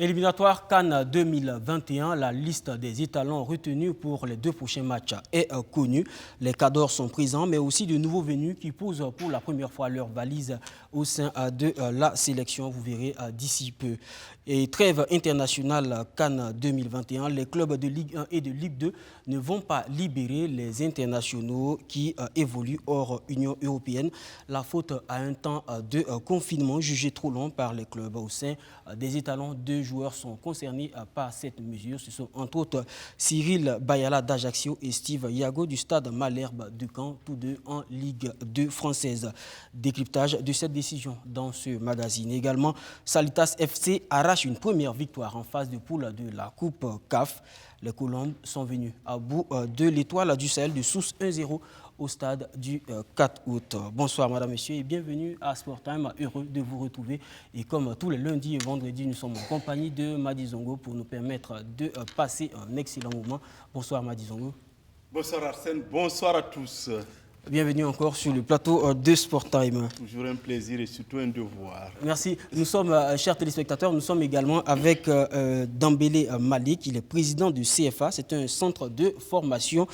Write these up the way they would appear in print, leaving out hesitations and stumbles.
Éliminatoire CAN 2021, la liste des étalons retenus pour les 2 prochains matchs est connue. Les cadors sont présents, mais aussi de nouveaux venus qui posent pour la première fois leur valise au sein de la sélection. Vous verrez d'ici peu. Et trêve internationale CAN 2021, les clubs de Ligue 1 et de Ligue 2 ne vont pas libérer les internationaux qui évoluent hors Union européenne. La faute à un temps de confinement jugé trop long par les clubs au sein des étalons. 2 joueurs sont concernés par cette mesure. Ce sont entre autres Cyril Bayala d'Ajaccio et Steve Yago du Stade Malherbe de Caen, tous deux en Ligue 2 française. Décryptage de cette décision dans ce magazine. Également, Salitas FC arrache une première victoire en phase de poule de la Coupe CAF. Les Colombes sont venus à bout de l'étoile du Sahel de Sousse 1-0 au stade du 4 août. Bonsoir madame, monsieur et bienvenue à Sport Time. Heureux de vous retrouver. Et comme tous les lundis et vendredis, nous sommes en compagnie de Madi Zongo pour nous permettre de passer un excellent moment. Bonsoir Madi Zongo. Bonsoir Arsène, bonsoir à tous. Bienvenue encore sur le plateau de Sport Time. Toujours un plaisir et surtout un devoir. Merci. Nous sommes, chers téléspectateurs, nous sommes également avec Dambélé Malik, il est président du CFA. C'est un centre de formation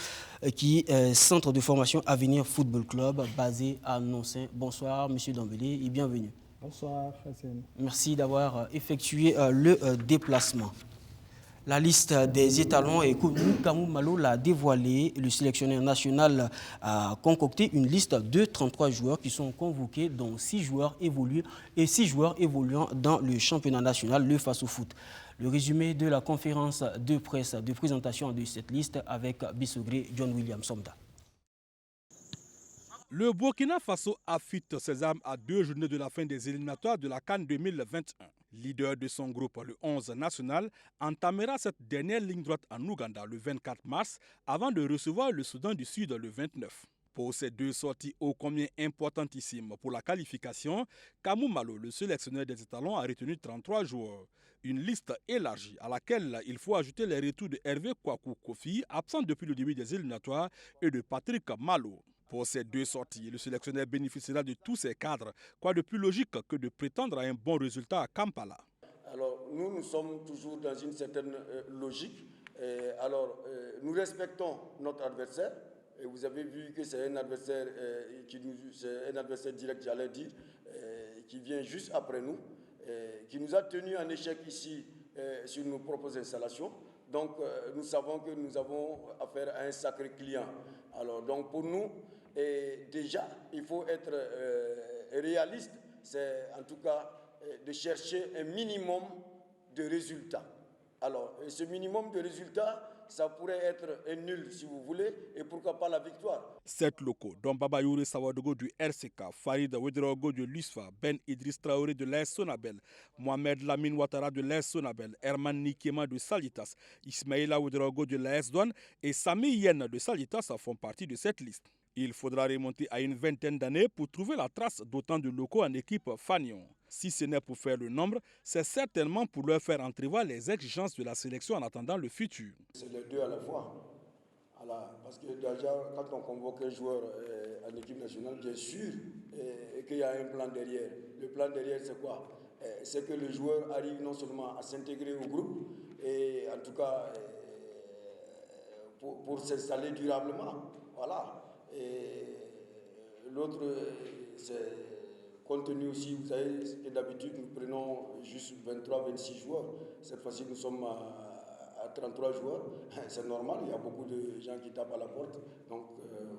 Centre de formation Avenir Football Club basé à Noncin. Bonsoir Monsieur Dambélé et bienvenue. Bonsoir Hassan. Merci d'avoir effectué le déplacement. La liste des étalons est connue. Kamou Malo l'a dévoilé. Le sélectionneur national a concocté une liste de 33 joueurs qui sont convoqués, dont 6 joueurs évoluant dans le championnat national, le Faso Foot. Le résumé de la conférence de presse de présentation de cette liste avec Bissogré John William Somda. Le Burkina Faso affûte ses armes à 2 journées de la fin des éliminatoires de la CAN 2021. Leader de son groupe, le 11 national, entamera cette dernière ligne droite en Ouganda le 24 mars avant de recevoir le Soudan du Sud le 29. Pour ces 2 sorties ô combien importantissimes pour la qualification, Kamou Malo, le sélectionneur des étalons, a retenu 33 joueurs. Une liste élargie à laquelle il faut ajouter les retours de Hervé Kouakou Kofi, absent depuis le début des éliminatoires, et de Patrick Malo. Pour ces 2 sorties, le sélectionneur bénéficiera de tous ses cadres. Quoi de plus logique que de prétendre à un bon résultat à Kampala? Alors, nous sommes toujours dans une certaine logique. Nous respectons notre adversaire. Et vous avez vu que c'est un adversaire, direct, j'allais dire, qui vient juste après nous, qui nous a tenus en échec ici sur nos propres installations. Donc, nous savons que nous avons affaire à un sacré client. Alors, donc pour nous, déjà, il faut être réaliste. C'est en tout cas de chercher un minimum de résultats. Alors, ce minimum de résultats, ça pourrait être un nul si vous voulez, et pourquoi pas la victoire. 7 locaux, dont Baba Youri Sawadogo du RCK, Farid Wedrogo de l'USFA, Ben Idriss Traoré de l'AS Sonabel, Mohamed Lamine Ouattara de l'AS Sonabel, Herman Nikema de Salitas, Ismaïla Wedrogo de l'AS Douane et Sami Yen de Salitas font partie de cette liste. Il faudra remonter à une vingtaine d'années pour trouver la trace d'autant de locaux en équipe Fagnon. Si ce n'est pour faire le nombre, c'est certainement pour leur faire entrevoir les exigences de la sélection en attendant le futur. C'est les 2 à la fois. Voilà, parce que déjà, quand on convoque un joueur en équipe nationale, bien sûr qu'il y a un plan derrière. Le plan derrière, c'est quoi? C'est que le joueur arrive non seulement à s'intégrer au groupe, et en tout cas pour s'installer durablement. Voilà. Et l'autre, c'est compte tenu aussi, vous savez, que d'habitude nous prenons juste 23-26 joueurs. Cette fois-ci, nous sommes à 33 joueurs. C'est normal, il y a beaucoup de gens qui tapent à la porte. Donc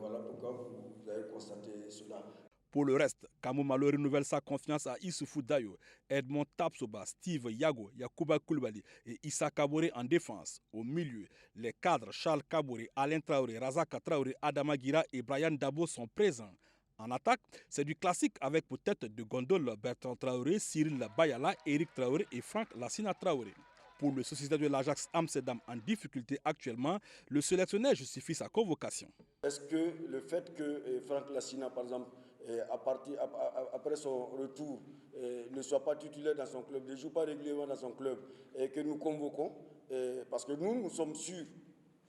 voilà pourquoi vous avez constaté cela. Pour le reste, Kamou Malo renouvelle sa confiance à Issoufou Dayo, Edmond Tapsoba, Steve Yago, Yacouba Koulibaly et Issa Kaboré en défense. Au milieu, les cadres Charles Kaboré, Alain Traoré, Razaka Traoré, Adama Gira et Brian Dabo sont présents. En attaque, c'est du classique avec pour tête de gondole Bertrand Traoré, Cyril Bayala, Eric Traoré et Franck Lassina Traoré. Pour le société de l'Ajax Amsterdam en difficulté actuellement, le sélectionneur justifie sa convocation. Est-ce que le fait que Franck Lassina, par exemple, après son retour, ne soit pas titulaire dans son club, ne joue pas régulièrement dans son club, et que nous convoquons, parce que nous sommes sûrs,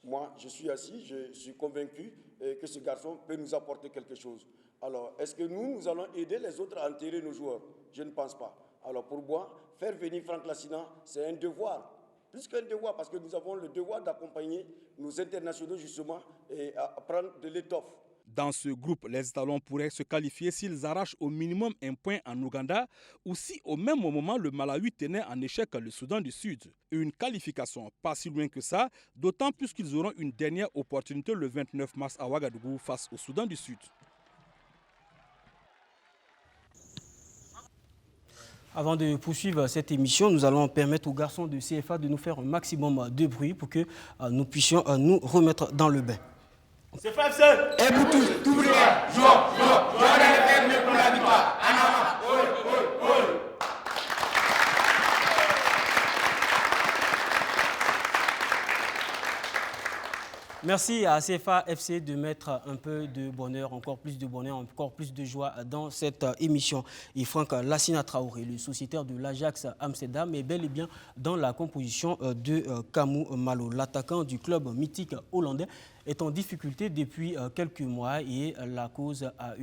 moi je suis assis, je suis convaincu que ce garçon peut nous apporter quelque chose. Alors, est-ce que nous allons aider les autres à enterrer nos joueurs? Je ne pense pas. Alors pour moi, faire venir Franck Lassina, c'est un devoir. Plus qu'un devoir, parce que nous avons le devoir d'accompagner nos internationaux justement et à prendre de l'étoffe. Dans ce groupe, les étalons pourraient se qualifier s'ils arrachent au minimum un point en Ouganda ou si au même moment le Malawi tenait en échec le Soudan du Sud. Une qualification pas si loin que ça, d'autant plus qu'ils auront une dernière opportunité le 29 mars à Ouagadougou face au Soudan du Sud. Avant de poursuivre cette émission, nous allons permettre aux garçons de CFA de nous faire un maximum de bruit pour que nous puissions nous remettre dans le bain. C'est pas seul. Et vous tous, tous les gars, jouons dans les fermes pour la victoire. En avant, Merci à CFA FC de mettre un peu de bonheur, encore plus de joie dans cette émission. Et Franck Lassina Traoré, le sociétaire de l'Ajax Amsterdam, est bel et bien dans la composition de Kamou Malo. L'attaquant du club mythique hollandais est en difficulté depuis quelques mois et la cause a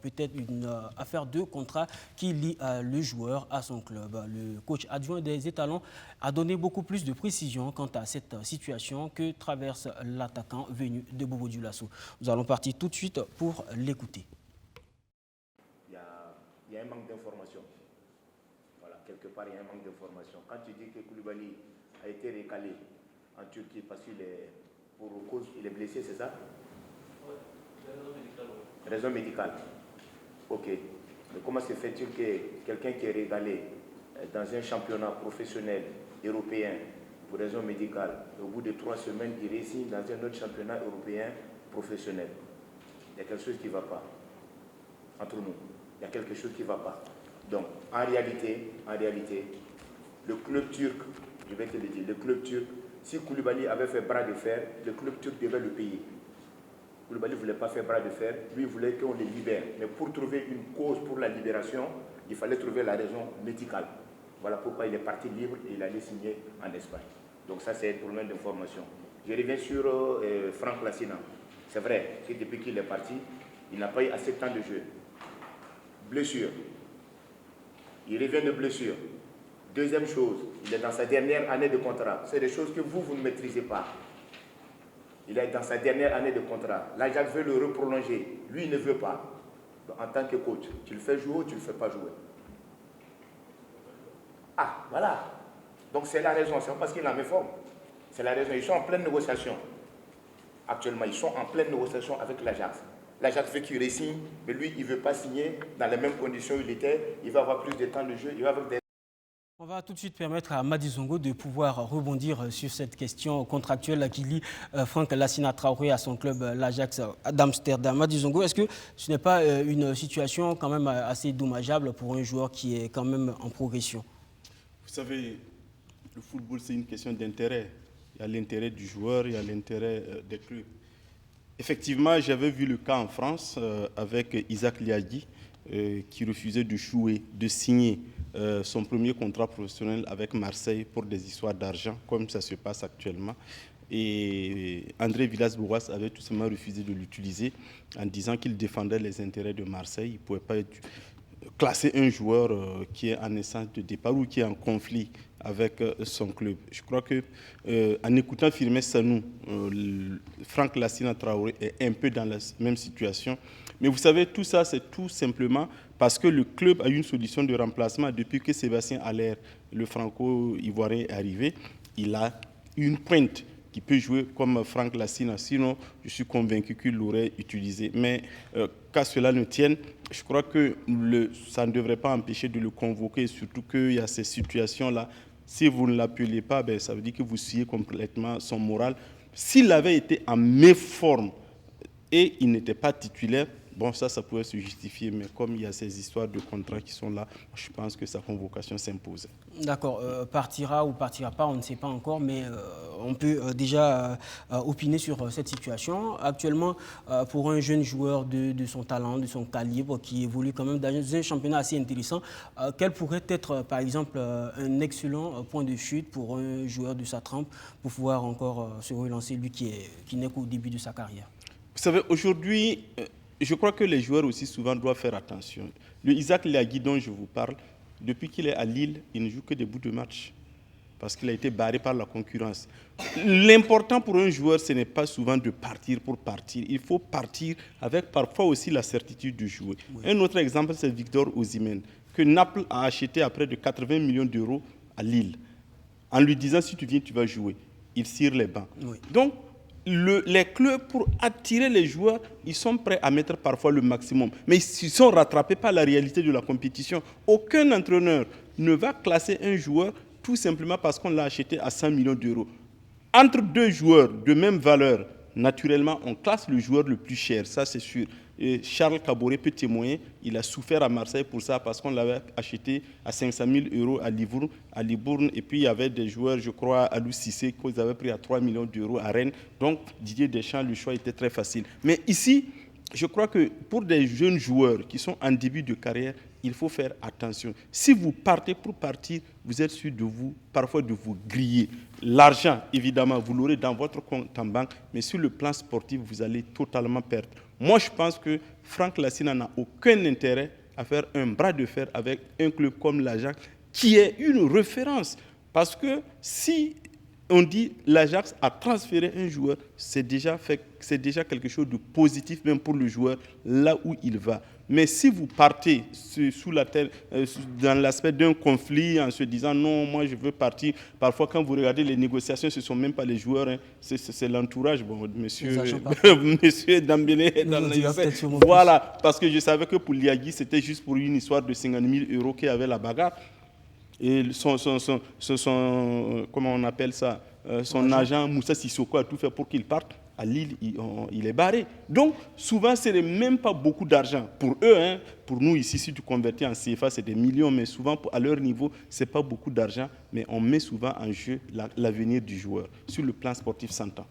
peut-être une affaire de contrat qui lie le joueur à son club. Le coach adjoint des Étalons a donné beaucoup plus de précision quant à cette situation que traverse l'attaquant venu de Bobo Dioulasso. Nous allons partir tout de suite pour l'écouter. Il y a un manque d'information. Voilà, quelque part, il y a un manque d'information. Quand tu dis que Koulibaly a été recalé en Turquie parce qu'il est pour cause, il est blessé, c'est ça? Oui, raison médicale. Raison médicale. Ok. Mais comment se fait-il que quelqu'un qui est régalé dans un championnat professionnel européen pour raison médicale, au bout de 3 semaines, il résigne dans un autre championnat européen professionnel? Il y a quelque chose qui ne va pas. Entre nous, il y a quelque chose qui ne va pas. Donc, en réalité, le club turc, je vais te le dire, le club turc, si Koulibaly avait fait bras de fer, le club turc devait le payer. Koulibaly ne voulait pas faire bras de fer, lui voulait qu'on le libère. Mais pour trouver une cause pour la libération, il fallait trouver la raison médicale. Voilà pourquoi il est parti libre et il allait signer en Espagne. Donc ça, c'est un problème d'information. Je reviens sur Franck Lassina. C'est vrai que depuis qu'il est parti, il n'a pas eu assez de temps de jeu. Blessure. Il revient de blessure. Deuxième chose, il est dans sa dernière année de contrat. C'est des choses que vous ne maîtrisez pas. Il est dans sa dernière année de contrat. L'Ajax veut le reprolonger. Lui, il ne veut pas. Donc, en tant que coach, tu le fais jouer ou tu ne le fais pas jouer? Ah, voilà. Donc c'est la raison. C'est pas parce qu'il est en méforme. C'est la raison. Ils sont en pleine négociation. Actuellement, ils sont en pleine négociation avec l'Ajax. L'Ajax veut qu'il re-signe, mais lui, il ne veut pas signer dans les mêmes conditions où il était. Il va avoir plus de temps de jeu. Il va avoir des... On va tout de suite permettre à Madi Zongo de pouvoir rebondir sur cette question contractuelle qui lie Franck Lassina Traoré à son club l'Ajax d'Amsterdam. Madi Zongo, est-ce que ce n'est pas une situation quand même assez dommageable pour un joueur qui est quand même en progression? Vous savez, le football, c'est une question d'intérêt. Il y a l'intérêt du joueur, il y a l'intérêt des clubs. Effectivement, j'avais vu le cas en France avec Isaac Liagui qui refusait de jouer, de signer son premier contrat professionnel avec Marseille pour des histoires d'argent, comme ça se passe actuellement. Et André Villas-Boas avait tout simplement refusé de l'utiliser en disant qu'il défendait les intérêts de Marseille. Il ne pouvait pas classer un joueur qui est en essence de départ ou qui est en conflit avec son club. Je crois que en écoutant Firmin Sanou, Franck Lassina Traoré est un peu dans la même situation. Mais vous savez, tout ça, c'est tout simplement parce que le club a une solution de remplacement. Depuis que Sébastien Haller, le franco-ivoirien, est arrivé, il a une pointe qui peut jouer comme Franck Lassina. Sinon, je suis convaincu qu'il l'aurait utilisé. Mais qu'à cela ne tienne, je crois que ça ne devrait pas empêcher de le convoquer, surtout qu'il y a ces situations-là. Si vous ne l'appelez pas, ben, ça veut dire que vous souillez complètement son moral. S'il avait été en méforme et il n'était pas titulaire, bon, ça pouvait se justifier, mais comme il y a ces histoires de contrats qui sont là, je pense que sa convocation s'impose. D'accord, partira ou partira pas, on ne sait pas encore, mais on peut déjà opiner sur cette situation. Actuellement, pour un jeune joueur de son talent, de son calibre, qui évolue quand même dans un championnat assez intéressant, quel pourrait être, par exemple, un excellent point de chute pour un joueur de sa trempe pour pouvoir encore se relancer, lui qui n'est qu'au début de sa carrière? Vous savez, aujourd'hui, je crois que les joueurs aussi souvent doivent faire attention. Le Isaac Liagui dont je vous parle, depuis qu'il est à Lille, il ne joue que des bouts de match. Parce qu'il a été barré par la concurrence. L'important pour un joueur, ce n'est pas souvent de partir pour partir. Il faut partir avec parfois aussi la certitude de jouer. Oui. Un autre exemple, c'est Victor Osimhen, que Naples a acheté à près de 80 millions d'euros à Lille, en lui disant si tu viens, tu vas jouer. Il cire les bancs. Oui. Donc, les clubs, pour attirer les joueurs, ils sont prêts à mettre parfois le maximum. Mais ils sont rattrapés par la réalité de la compétition. Aucun entraîneur ne va classer un joueur tout simplement parce qu'on l'a acheté à 100 millions d'euros. Entre deux joueurs de même valeur, naturellement, on classe le joueur le plus cher, ça c'est sûr. Et Charles Caboret peut témoigner, il a souffert à Marseille pour ça parce qu'on l'avait acheté à 500 000 euros à Libourne. Et puis il y avait des joueurs, je crois, Alou Cissé, qu'ils avaient pris à 3 millions d'euros à Rennes. Donc Didier Deschamps, le choix était très facile. Mais ici, je crois que pour des jeunes joueurs qui sont en début de carrière, il faut faire attention. Si vous partez pour partir, vous êtes sûr de vous, parfois de vous griller. L'argent, évidemment, vous l'aurez dans votre compte en banque, mais sur le plan sportif, vous allez totalement perdre. Moi, je pense que Franck Lassina n'a aucun intérêt à faire un bras de fer avec un club comme l'Ajax, qui est une référence. Parce que si on dit l'Ajax a transféré un joueur, c'est déjà quelque chose de positif même pour le joueur là où il va. Mais si vous partez sous la tête, dans l'aspect d'un conflit en se disant non, moi je veux partir, parfois quand vous regardez les négociations, ce ne sont même pas les joueurs, hein, c'est l'entourage. Bon, monsieur Dembélé est dans les... Voilà, parce que je savais que pour Liagui, c'était juste pour une histoire de 50 000 euros qu'il y avait la bagarre. Et comment on appelle ça, son agent Moussa Sissoko a tout fait pour qu'il parte. À Lille, il est barré. Donc, souvent, ce n'est même pas beaucoup d'argent. Pour eux, hein, pour nous ici, si tu convertis en CFA, c'est des millions, mais souvent, à leur niveau, ce n'est pas beaucoup d'argent, mais on met souvent en jeu l'avenir du joueur. Sur le plan sportif, s'entend.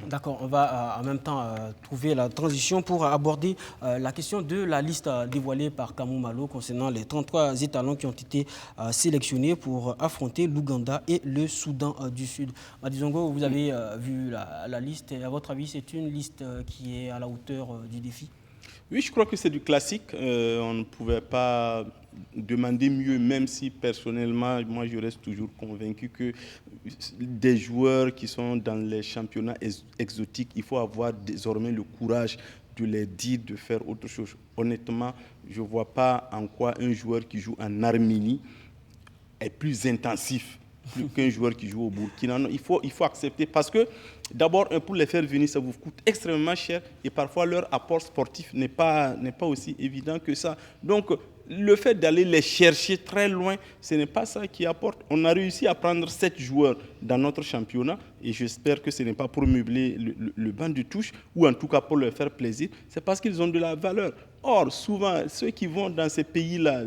D'accord, on va en même temps trouver la transition pour aborder la question de la liste dévoilée par Kamou Malo concernant les 33 étalons qui ont été sélectionnés pour affronter l'Ouganda et le Soudan du Sud. Madizongo, vous avez vu la liste et à votre avis, c'est une liste qui est à la hauteur du défi? Oui, je crois que c'est du classique. On ne pouvait pas demander mieux, même si personnellement, moi je reste toujours convaincu que des joueurs qui sont dans les championnats exotiques, il faut avoir désormais le courage de les dire, de faire autre chose. Honnêtement, je ne vois pas en quoi un joueur qui joue en Arménie est plus intensif qu'un joueur qui joue au Burkina. Non, il faut accepter parce que d'abord, pour les faire venir, ça vous coûte extrêmement cher et parfois leur apport sportif n'est pas aussi évident que ça. Donc, le fait d'aller les chercher très loin, ce n'est pas ça qui apporte. On a réussi à prendre 7 joueurs dans notre championnat et j'espère que ce n'est pas pour meubler le banc de touche ou en tout cas pour leur faire plaisir, c'est parce qu'ils ont de la valeur. Or, souvent, ceux qui vont dans ces pays-là,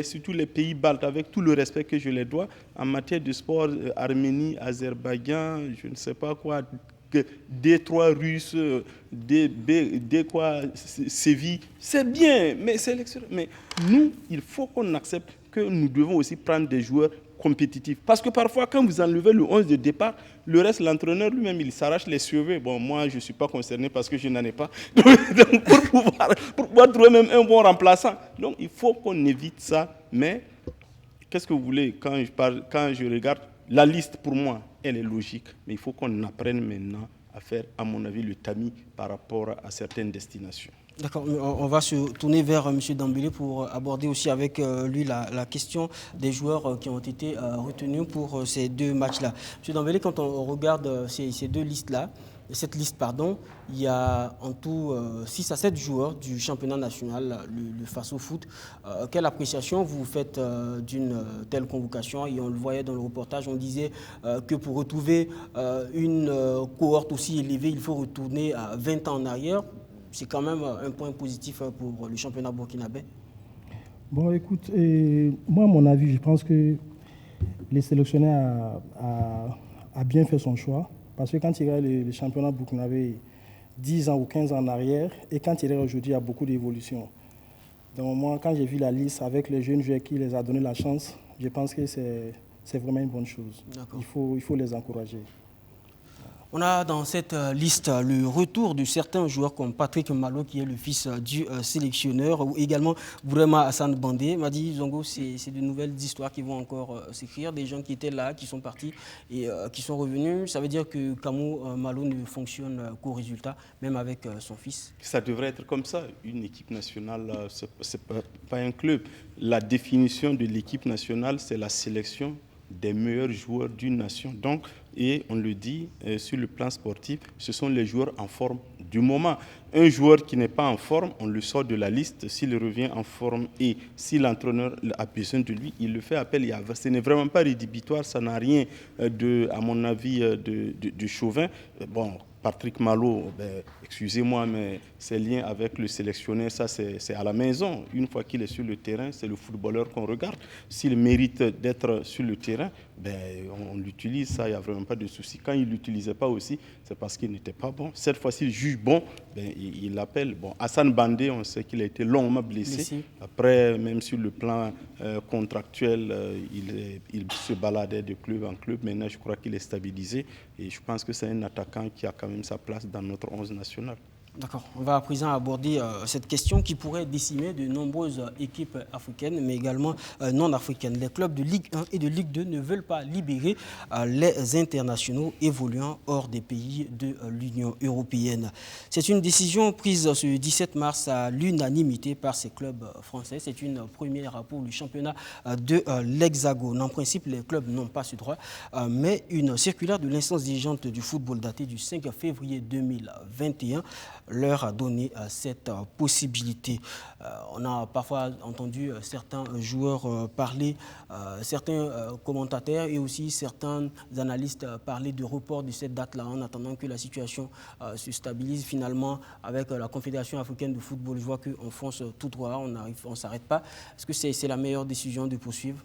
surtout les pays baltes, avec tout le respect que je les dois, en matière de sport, Arménie, Azerbaïdjan, je ne sais pas quoi, D3 russe, Séville, c'est bien, mais c'est l'extérieur. Mais nous, il faut qu'on accepte que nous devons aussi prendre des joueurs compétitifs. Parce que parfois, quand vous enlevez le 11 de départ, le reste, l'entraîneur lui-même, il s'arrache les cheveux. Bon, moi, je ne suis pas concerné parce que je n'en ai pas. Donc, pour pouvoir trouver même un bon remplaçant. Donc, il faut qu'on évite ça. Mais, qu'est-ce que vous voulez quand je regarde la liste, pour moi, elle est logique. Mais il faut qu'on apprenne maintenant à faire, à mon avis, le tamis par rapport à certaines destinations. D'accord, on va se tourner vers M. Dembélé pour aborder aussi avec lui la question des joueurs qui ont été retenus pour ces deux matchs-là. M. Dembélé, quand on regarde ces deux listes-là, cette liste, il y a en tout 6 à 7 joueurs du championnat national, le Faso Foot. Quelle appréciation vous faites d'une telle convocation? Et on le voyait dans le reportage, on disait que pour retrouver une cohorte aussi élevée, il faut retourner à 20 ans en arrière. C'est quand même un point positif pour le championnat burkinabé. Bon, écoute, moi, à mon avis, je pense que les sélectionneurs a bien fait son choix. Parce que quand il regarde les championnats burkinabé 10 ans ou 15 ans en arrière, et quand il est aujourd'hui, il y a beaucoup d'évolution. Donc moi, quand j'ai vu la liste avec les jeunes joueurs qui les a donné la chance, je pense que c'est vraiment une bonne chose. Il faut les encourager. On a dans cette liste le retour de certains joueurs comme Patrick Malo, qui est le fils du sélectionneur, ou également Bourema Hassan Bandé. Madi Zongo, c'est de nouvelles histoires qui vont encore s'écrire. Des gens qui étaient là, qui sont partis et qui sont revenus. Ça veut dire que Kamou Malo ne fonctionne qu'au résultat, même avec son fils. Ça devrait être comme ça. Une équipe nationale, ce n'est pas un club. La définition de l'équipe nationale, c'est la sélection des meilleurs joueurs d'une nation. Donc, et on le dit, sur le plan sportif, ce sont les joueurs en forme du moment. Un joueur qui n'est pas en forme, on le sort de la liste. S'il revient en forme et si l'entraîneur a besoin de lui, il le fait appel. Ce n'est vraiment pas rédhibitoire, ça n'a rien, à mon avis, de chauvin. Bon, Patrick Malo, excusez-moi, mais ses liens avec le sélectionneur, ça c'est à la maison. Une fois qu'il est sur le terrain, c'est le footballeur qu'on regarde. S'il mérite d'être sur le terrain, on l'utilise, ça, il n'y a vraiment pas de souci. Quand il ne l'utilisait pas aussi, c'est parce qu'il n'était pas bon. Cette fois-ci, il juge bon, il l'appelle. Bon, Hassan Bandé, on sait qu'il a été longuement blessé. Après, même sur le plan contractuel, il se baladait de club en club. Maintenant, je crois qu'il est stabilisé. Et je pense que c'est un attaquant qui a quand même sa place dans notre 11 national. D'accord. On va à présent aborder cette question qui pourrait décimer de nombreuses équipes africaines, mais également non africaines. Les clubs de Ligue 1 et de Ligue 2 ne veulent pas libérer les internationaux évoluant hors des pays de l'Union européenne. C'est une décision prise ce 17 mars à l'unanimité par ces clubs français. C'est une première pour le championnat de l'Hexagone. En principe, les clubs n'ont pas ce droit, mais une circulaire de l'instance dirigeante du football datée du 5 février 2021 leur a donné cette possibilité. On a parfois entendu certains joueurs parler, certains commentateurs et aussi certains analystes parler de report de cette date-là en attendant que la situation se stabilise. Finalement, avec la Confédération africaine de football, je vois qu'on fonce tout droit, on ne s'arrête pas. Est-ce que c'est la meilleure décision de poursuivre?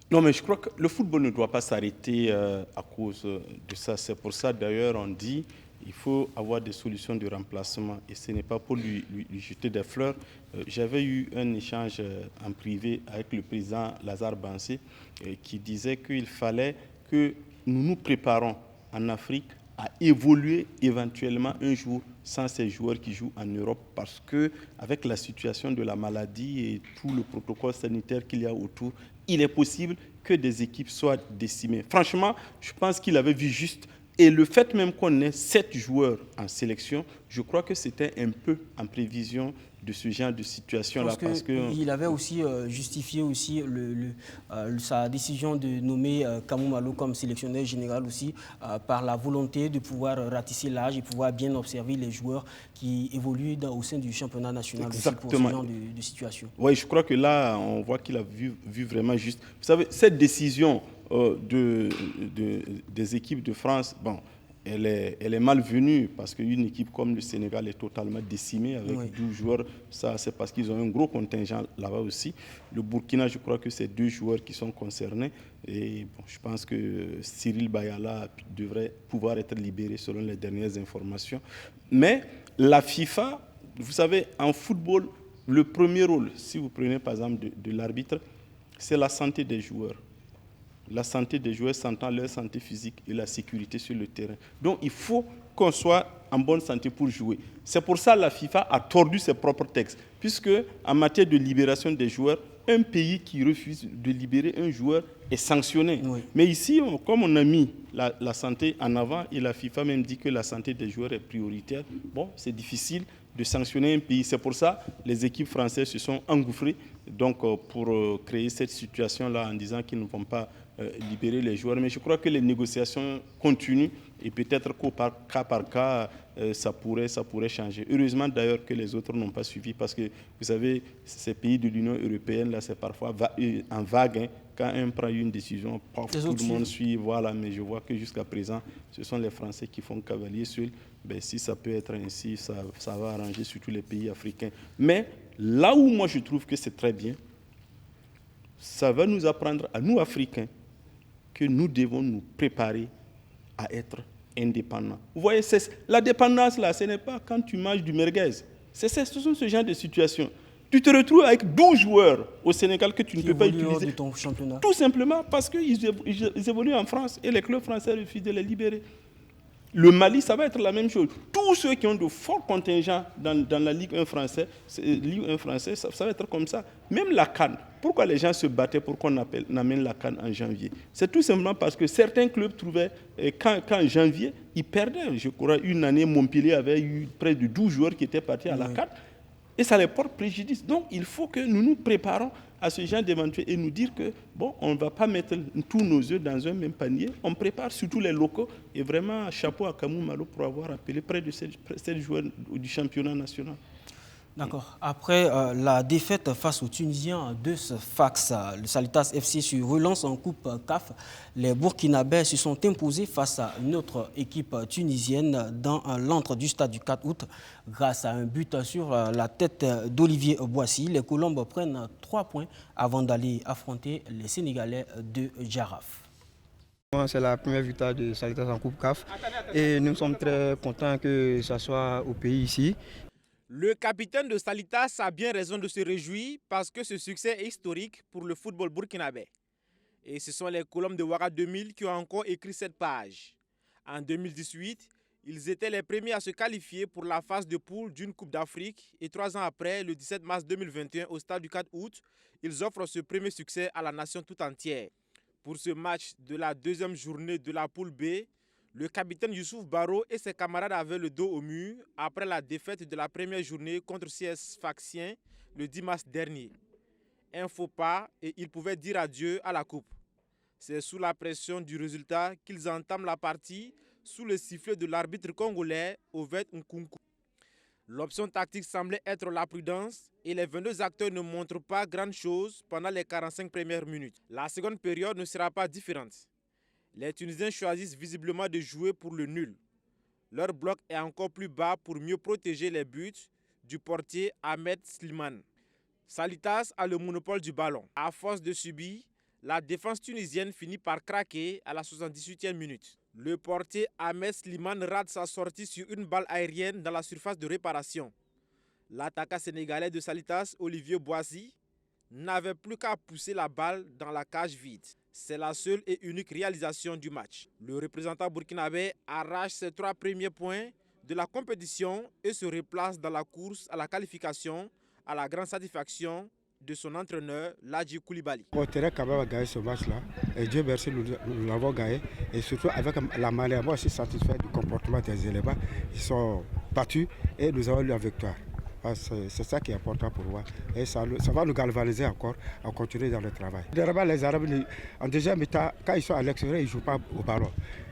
Non, mais je crois que le football ne doit pas s'arrêter à cause de ça. C'est pour ça, d'ailleurs, on dit il faut avoir des solutions de remplacement. Et ce n'est pas pour lui jeter des fleurs. J'avais eu un échange en privé avec le président Lazare Bansé qui disait qu'il fallait que nous nous préparons en Afrique à évoluer éventuellement un jour sans ces joueurs qui jouent en Europe, parce qu'avec la situation de la maladie et tout le protocole sanitaire qu'il y a autour, il est possible que des équipes soient décimées. Franchement, je pense qu'il avait vu juste. Et le fait même qu'on ait 7 joueurs en sélection, je crois que c'était un peu en prévision de ce genre de situation-là. Parce qu'il avait aussi justifié aussi sa décision de nommer Kamou Malo comme sélectionneur général aussi par la volonté de pouvoir ratisser l'âge et pouvoir bien observer les joueurs qui évoluent au sein du championnat national aussi pour ce genre de situation. Oui, je crois que là, on voit qu'il a vu vraiment juste. Vous savez, cette décision des équipes de France, bon, elle est malvenue parce qu'une équipe comme le Sénégal est totalement décimée avec 12 joueurs. Ça, c'est parce qu'ils ont un gros contingent là-bas aussi. Le Burkina, je crois que c'est 2 joueurs qui sont concernés. Et bon, je pense que Cyril Bayala devrait pouvoir être libéré selon les dernières informations. Mais la FIFA, vous savez, en football, le premier rôle, si vous prenez par exemple de l'arbitre, c'est la santé des joueurs. La santé des joueurs s'entend leur santé physique et la sécurité sur le terrain. Donc, il faut qu'on soit en bonne santé pour jouer. C'est pour ça que la FIFA a tordu ses propres textes, puisque en matière de libération des joueurs, un pays qui refuse de libérer un joueur est sanctionné. Oui. Mais ici, comme on a mis la santé en avant et la FIFA même dit que la santé des joueurs est prioritaire, bon, c'est difficile de sanctionner un pays. C'est pour ça que les équipes françaises se sont engouffrées pour créer cette situation-là en disant qu'ils ne vont pas libérer les joueurs. Mais je crois que les négociations continuent et peut-être qu'au cas par cas, ça pourrait changer. Heureusement d'ailleurs que les autres n'ont pas suivi parce que, vous savez, ces pays de l'Union européenne, là, c'est parfois en vague. Hein. Quand un prend une décision, tout le monde suit. Voilà, mais je vois que jusqu'à présent, ce sont les Français qui font cavalier seul. Ben, si ça peut être ainsi, ça va arranger surtout les pays africains. Mais là où moi je trouve que c'est très bien, ça va nous apprendre à nous, Africains, que nous devons nous préparer à être indépendants. Vous voyez, la dépendance, là, ce n'est pas quand tu manges du merguez. Ce sont ce genre de situations. Tu te retrouves avec 12 joueurs au Sénégal que tu ne peux pas utiliser. De ton championnat. Tout simplement parce qu'ils évoluent en France et les clubs français refusent de les libérer. Le Mali, ça va être la même chose. Tous ceux qui ont de forts contingents dans la Ligue 1 française, ça va être comme ça. Même la CAN. Pourquoi les gens se battaient pour qu'on amène la CAN en janvier? C'est tout simplement parce que certains clubs trouvaient qu'en janvier, ils perdaient. Je crois une année, Montpellier avait eu près de 12 joueurs qui étaient partis à la CAN. Et ça les porte préjudice. Donc, il faut que nous nous préparons à ce genre d'éventuel et nous dire que, bon, on ne va pas mettre tous nos œufs dans un même panier. On prépare surtout les locaux. Et vraiment, chapeau à Kamou Malo pour avoir appelé près de 7 joueurs du championnat national. D'accord. Après la défaite face aux Tunisiens de ce Sfax, le Salitas FC se relance en Coupe CAF. Les Burkinabés se sont imposés face à une autre équipe tunisienne dans l'antre du stade du 4 août. Grâce à un but sur la tête d'Olivier Boissy, les Colombes prennent 3 points avant d'aller affronter les Sénégalais de Jaraf. C'est la première victoire de Salitas en Coupe CAF et nous sommes très contents que ce soit au pays ici. Le capitaine de Salitas a bien raison de se réjouir parce que ce succès est historique pour le football burkinabé. Et ce sont les Colombes de Ouaga 2000 qui ont encore écrit cette page. En 2018, ils étaient les premiers à se qualifier pour la phase de poule d'une Coupe d'Afrique et 3 ans après, le 17 mars 2021, au stade du 4 août, ils offrent ce premier succès à la nation tout entière. Pour ce match de la deuxième journée de la poule B, le capitaine Youssouf Baro et ses camarades avaient le dos au mur après la défaite de la première journée contre CS Sfaxien le 10 mars dernier. Un faux pas et ils pouvaient dire adieu à la coupe. C'est sous la pression du résultat qu'ils entament la partie sous le sifflet de l'arbitre congolais Oved Nkunku. L'option tactique semblait être la prudence et les 22 acteurs ne montrent pas grand chose pendant les 45 premières minutes. La seconde période ne sera pas différente. Les Tunisiens choisissent visiblement de jouer pour le nul. Leur bloc est encore plus bas pour mieux protéger les buts du portier Ahmed Slimane. Salitas a le monopole du ballon. À force de subir, la défense tunisienne finit par craquer à la 78e minute. Le portier Ahmed Slimane rate sa sortie sur une balle aérienne dans la surface de réparation. L'attaquant sénégalais de Salitas, Olivier Boissy, n'avait plus qu'à pousser la balle dans la cage vide. C'est la seule et unique réalisation du match. Le représentant burkinabé arrache ses 3 premiers points de la compétition et se replace dans la course à la qualification à la grande satisfaction de son entraîneur, Ladji Koulibaly. On aurait quand même gagné ce match-là et Dieu merci, nous l'avons gagné et surtout avec la manière. Moi, je suis satisfait du comportement des éléments. Ils sont battus et nous avons eu la victoire. C'est ça qui est important pour moi. Et ça va nous galvaniser encore à continuer dans le travail. Les Arabes, en deuxième mi-temps, quand ils sont à l'extérieur, ils ne jouent pas au ballon.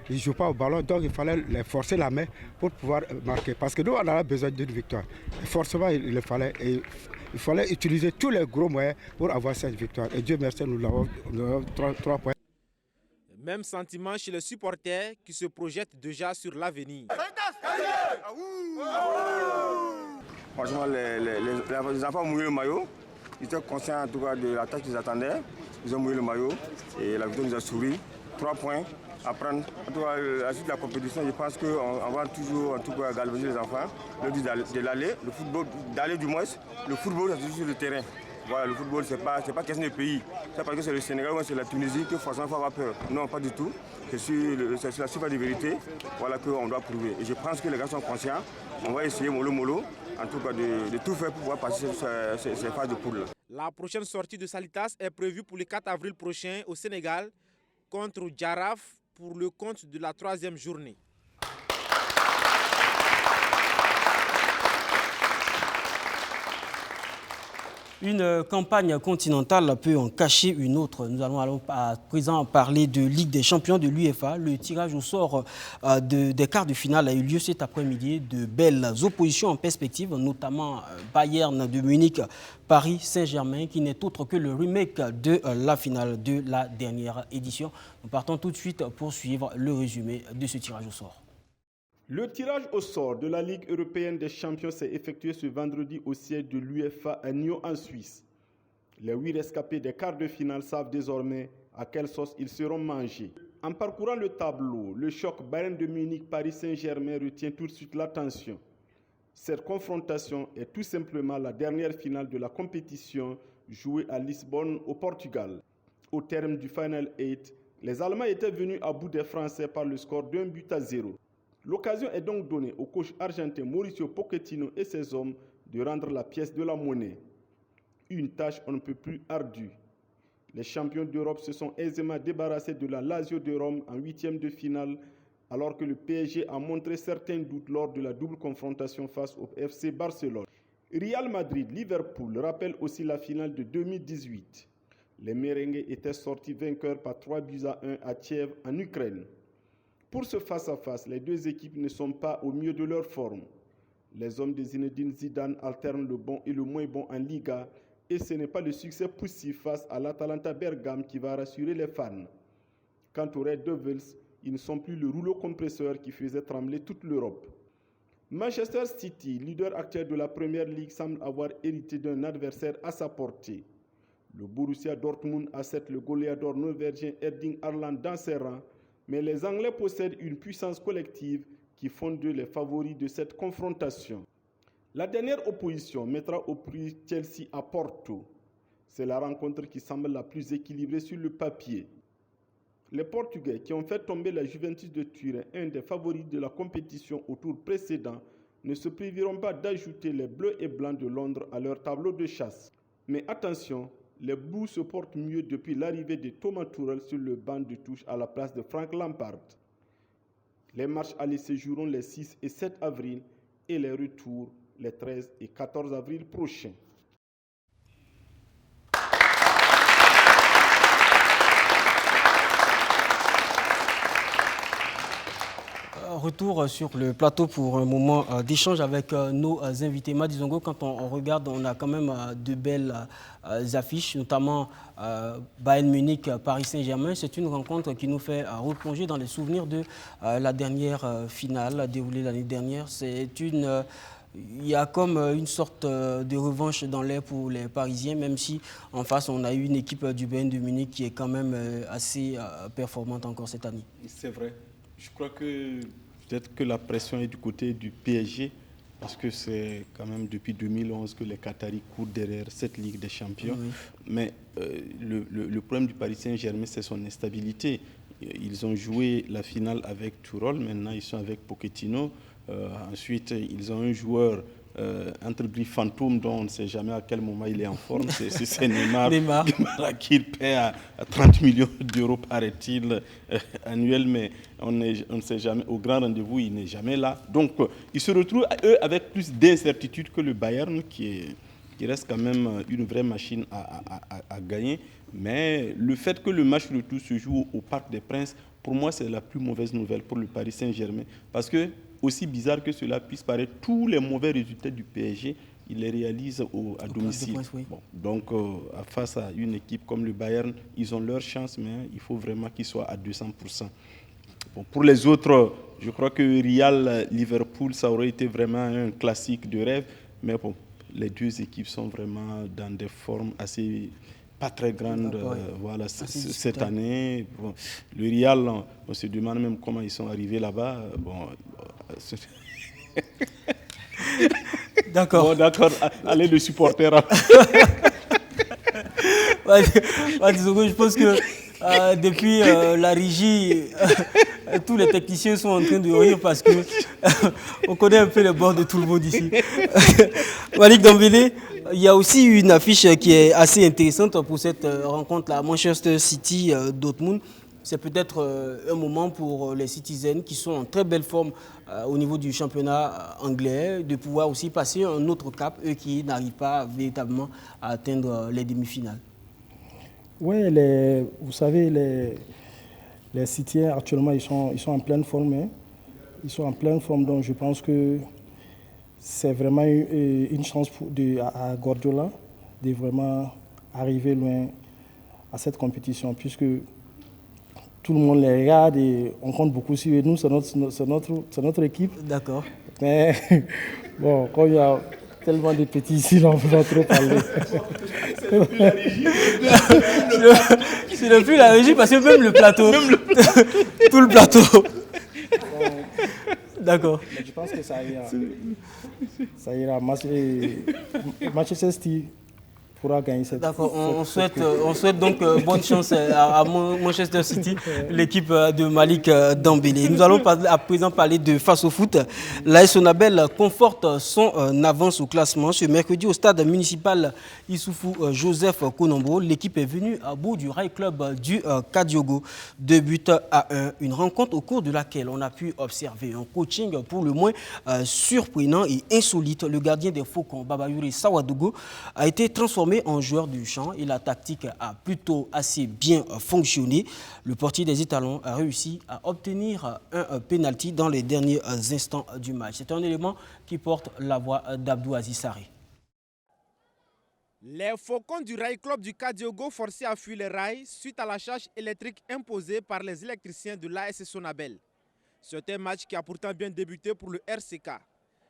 Ils ne jouent pas au ballon, donc il fallait les forcer la main pour pouvoir marquer. Parce que nous, on a besoin d'une victoire. Et forcément, il fallait utiliser tous les gros moyens pour avoir cette victoire. Et Dieu merci, nous avons 3 points. Même sentiment chez les supporters qui se projettent déjà sur l'avenir. Franchement, les enfants ont mouillé le maillot. Ils étaient conscients en tout cas de la tâche qu'ils attendaient. Ils ont mouillé le maillot et la victoire nous a souri. 3 points à prendre. En tout cas, à la suite de la compétition, je pense qu'on va toujours en tout cas galvaniser les enfants. Le dit de l'aller, le football, d'aller du moins. Le football, c'est toujours sur le terrain. Voilà, le football, c'est pas question de pays. C'est parce que c'est le Sénégal ou c'est la Tunisie que forcément il faut avoir peur. Non, pas du tout. C'est sur la surface de vérité voilà, qu'on doit prouver. Et je pense que les gars sont conscients. On va essayer mollo, en tout cas de tout faire pour pouvoir passer ces phases de poule. La prochaine sortie de Salitas est prévue pour le 4 avril prochain au Sénégal contre Jaraf pour le compte de la 3e journée. Une campagne continentale peut en cacher une autre. Nous allons à présent parler de Ligue des champions de l'UEFA. Le tirage au sort des quarts de finale a eu lieu cet après-midi. De belles oppositions en perspective, notamment Bayern de Munich, Paris Saint-Germain, qui n'est autre que le remake de la finale de la dernière édition. Nous partons tout de suite pour suivre le résumé de ce tirage au sort. Le tirage au sort de la Ligue européenne des champions s'est effectué ce vendredi au siège de l'UEFA à Nyon en Suisse. Les 8 rescapés des quarts de finale savent désormais à quelle sauce ils seront mangés. En parcourant le tableau, le choc Bayern de Munich-Paris Saint-Germain retient tout de suite l'attention. Cette confrontation est tout simplement la dernière finale de la compétition jouée à Lisbonne au Portugal. Au terme du Final 8, les Allemands étaient venus à bout des Français par le score d'1-0. L'occasion est donc donnée au coach argentin Mauricio Pochettino et ses hommes de rendre la pièce de la monnaie. Une tâche on ne peut plus ardue. Les champions d'Europe se sont aisément débarrassés de la Lazio de Rome en 8e de finale, alors que le PSG a montré certains doutes lors de la double confrontation face au FC Barcelone. Real Madrid-Liverpool rappelle aussi la finale de 2018. Les merengues étaient sortis vainqueurs par 3-1 à Kiev en Ukraine. Pour ce face-à-face, les deux équipes ne sont pas au mieux de leur forme. Les hommes de Zinedine Zidane alternent le bon et le moins bon en Liga, et ce n'est pas le succès poussif face à l'Atalanta Bergame qui va rassurer les fans. Quant aux Red Devils, ils ne sont plus le rouleau compresseur qui faisait trembler toute l'Europe. Manchester City, leader actuel de la Première Ligue, semble avoir hérité d'un adversaire à sa portée. Le Borussia Dortmund a certes le goléador norvégien Erling Haaland dans ses rangs, mais les Anglais possèdent une puissance collective qui font d'eux les favoris de cette confrontation. La dernière opposition mettra au prix Chelsea à Porto. C'est la rencontre qui semble la plus équilibrée sur le papier. Les Portugais qui ont fait tomber la Juventus de Turin, un des favoris de la compétition au tour précédent, ne se priveront pas d'ajouter les Bleus et Blancs de Londres à leur tableau de chasse. Mais attention, les Blues se portent mieux depuis l'arrivée de Thomas Tuchel sur le banc de touche à la place de Frank Lampard. Les matchs allés se joueront les 6 et 7 avril et les retours les 13 et 14 avril prochains. Retour sur le plateau pour un moment d'échange avec nos invités. Madizongo, quand on regarde, on a quand même de belles affiches, notamment Bayern Munich, Paris Saint-Germain. C'est une rencontre qui nous fait replonger dans les souvenirs de la dernière finale déroulée l'année dernière. Il y a comme une sorte de revanche dans l'air pour les Parisiens, même si en face on a eu une équipe du Bayern de Munich qui est quand même assez performante encore cette année. C'est vrai. Je crois que peut-être que la pression est du côté du PSG, parce que c'est quand même depuis 2011 que les Qataris courent derrière cette Ligue des Champions. Oui. Mais le problème du Paris Saint-Germain, c'est son instabilité. Ils ont joué la finale avec Tuchel, maintenant ils sont avec Pochettino. Ensuite, ils ont un joueur entre griffes fantôme dont on ne sait jamais à quel moment il est en forme. C'est Neymar. Neymar qui paie à 30 millions d'euros, paraît-il, annuel, mais on ne sait jamais. Au grand rendez-vous, il n'est jamais là. Donc, ils se retrouvent, eux, avec plus d'incertitude que le Bayern, qui reste quand même une vraie machine à gagner. Mais le fait que le match retour se joue au Parc des Princes, pour moi, c'est la plus mauvaise nouvelle pour le Paris Saint-Germain. Parce que, aussi bizarre que cela puisse paraître, tous les mauvais résultats du PSG, ils les réalisent à domicile. Oui. Bon, donc, face à une équipe comme le Bayern, ils ont leur chance, mais il faut vraiment qu'ils soient à 200%. Bon, pour les autres, je crois que Real-Liverpool, ça aurait été vraiment un classique de rêve. Mais bon, les deux équipes sont vraiment dans des formes assez... pas très grande voilà, cette année. Bon, le Real, on se demande même comment ils sont arrivés là-bas. Bon, d'accord. Bon, d'accord, allez le supporter. Je pense que depuis la régie, tous les techniciens sont en train de rire parce que on connaît un peu les bords de tout le monde ici. Malik Dembélé, il y a aussi une affiche qui est assez intéressante pour cette rencontre-là. Manchester City, Dortmund. C'est peut-être un moment pour les Citizens qui sont en très belle forme au niveau du championnat anglais, de pouvoir aussi passer un autre cap, eux qui n'arrivent pas véritablement à atteindre les demi-finales. Oui, vous savez, les Citizens actuellement, ils sont en pleine forme. Hein. Ils sont en pleine forme, donc je pense que c'est vraiment une chance à Guardiola de vraiment arriver loin à cette compétition, puisque tout le monde les regarde et on compte beaucoup sur nous, c'est notre équipe. D'accord. Mais bon, comme il y a tellement de petits ici, on ne peut pas trop parler. C'est le plus la régie parce que même le plateau, tout le plateau. D'accord. Je pense que ça ira. Ça ira. Manchester City pourra gagner cette. D'accord, on souhaite donc bonne chance à Manchester City, l'équipe de Malik Dembélé. Nous allons à présent parler de Face au foot. L'AS Sonabel conforte son avance au classement. Ce mercredi au stade municipal Issoufou Joseph Konombo, l'équipe est venue à bout du Rail Club du Kadiogo. 2-1. Une rencontre au cours de laquelle on a pu observer un coaching pour le moins surprenant et insolite. Le gardien des Faucons, Babayuri Sawadogo, a été transformé en joueur du champ et la tactique a plutôt assez bien fonctionné. Le portier des Étalons a réussi à obtenir un penalty dans les derniers instants du match. C'est un élément qui porte la voix d'Abdou Aziz Sarré. Les Faucons du Rail Club du Kadiogo forcés à fuir les rails suite à la charge électrique imposée par les électriciens de l'AS Sonabel. C'est un match qui a pourtant bien débuté pour le RCK.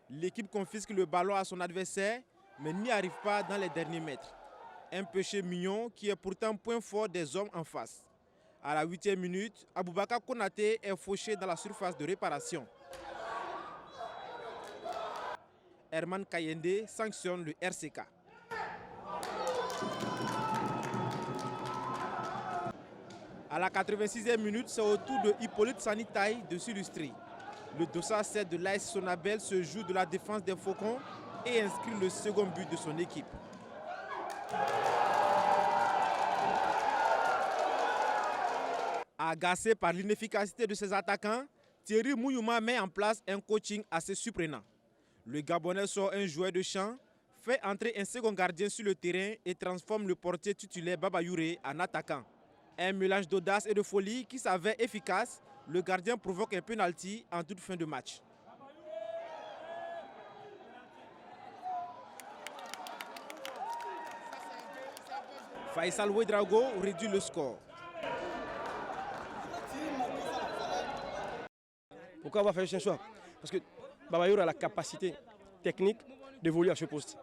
L'équipe confisque le ballon à son adversaire mais n'y arrive pas dans les derniers mètres. Un péché mignon qui est pourtant point fort des hommes en face. À la 8e minute, Aboubakar Konaté est fauché dans la surface de réparation. Herman Kayende sanctionne le RCK. À la 86e minute, c'est au tour de Hippolyte Sanitaï de s'illustrer. Le dossard 7 de l'AS Sonabel se joue de la défense des Faucons et inscrit le second but de son équipe. Agacé par l'inefficacité de ses attaquants, Thierry Mouyouma met en place un coaching assez surprenant. Le Gabonais sort un joueur de champ, fait entrer un second gardien sur le terrain et transforme le portier titulaire Baba Youré en attaquant. Un mélange d'audace et de folie qui s'avère efficace, le gardien provoque un penalty en toute fin de match. Faisal Ouedraogo réduit le score. Pourquoi avoir fait ce choix? Parce que Babayour a la capacité technique d'évoluer à ce poste.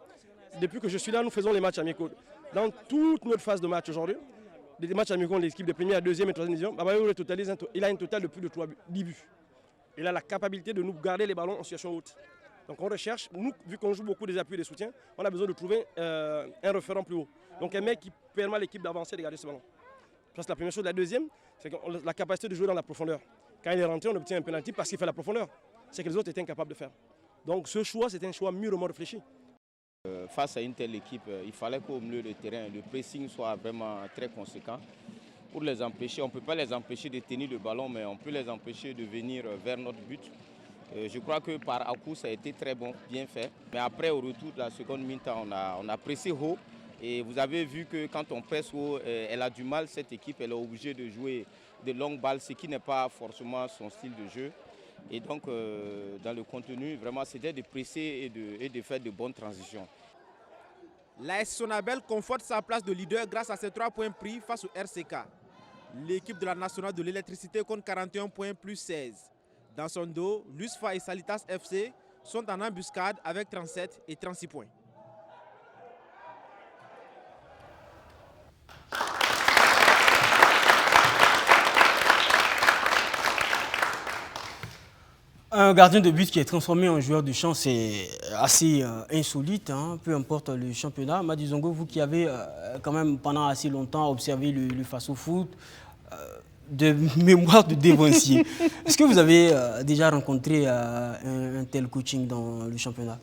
Depuis que je suis là, nous faisons les matchs amicaux. Dans toute notre phase de match aujourd'hui, des matchs amicaux, l'équipe de première, deuxième et troisième division, Babayour il a un total de plus de 10 buts. Il a la capacité de nous garder les ballons en situation haute. Donc on recherche, nous, vu qu'on joue beaucoup des appuis et des soutiens, on a besoin de trouver un référent plus haut. Donc un mec qui permet à l'équipe d'avancer et de garder ce ballon. Ça, c'est la première chose. La deuxième, c'est la capacité de jouer dans la profondeur. Quand il est rentré, on obtient un penalty parce qu'il fait la profondeur. C'est que les autres étaient incapables de faire. Donc ce choix, c'était un choix mûrement réfléchi. Face à une telle équipe, il fallait qu'au milieu de terrain, le pressing soit vraiment très conséquent pour les empêcher. On ne peut pas les empêcher de tenir le ballon, mais on peut les empêcher de venir vers notre but. Je crois que par à-coup, ça a été très bon, bien fait. Mais après, au retour de la seconde mi-temps, on a pressé haut. Et vous avez vu que quand on presse haut, elle a du mal, cette équipe, elle est obligée de jouer de longues balles, ce qui n'est pas forcément son style de jeu. Et donc, dans le contenu, vraiment, c'était de presser et de faire de bonnes transitions. L'AS Sonabel conforte sa place de leader grâce à ses 3 points pris face au RCK. L'équipe de la nationale de l'électricité compte 41 points plus 16. Dans son dos, l'USFA et Salitas FC sont en embuscade avec 37 et 36 points. Un gardien de but qui est transformé en joueur de champ, c'est assez insolite, hein, peu importe le championnat. Madi Zongo, vous qui avez quand même pendant assez longtemps observé le face au foot, de mémoire de dévancier, est-ce que vous avez déjà rencontré un tel coaching dans le championnat?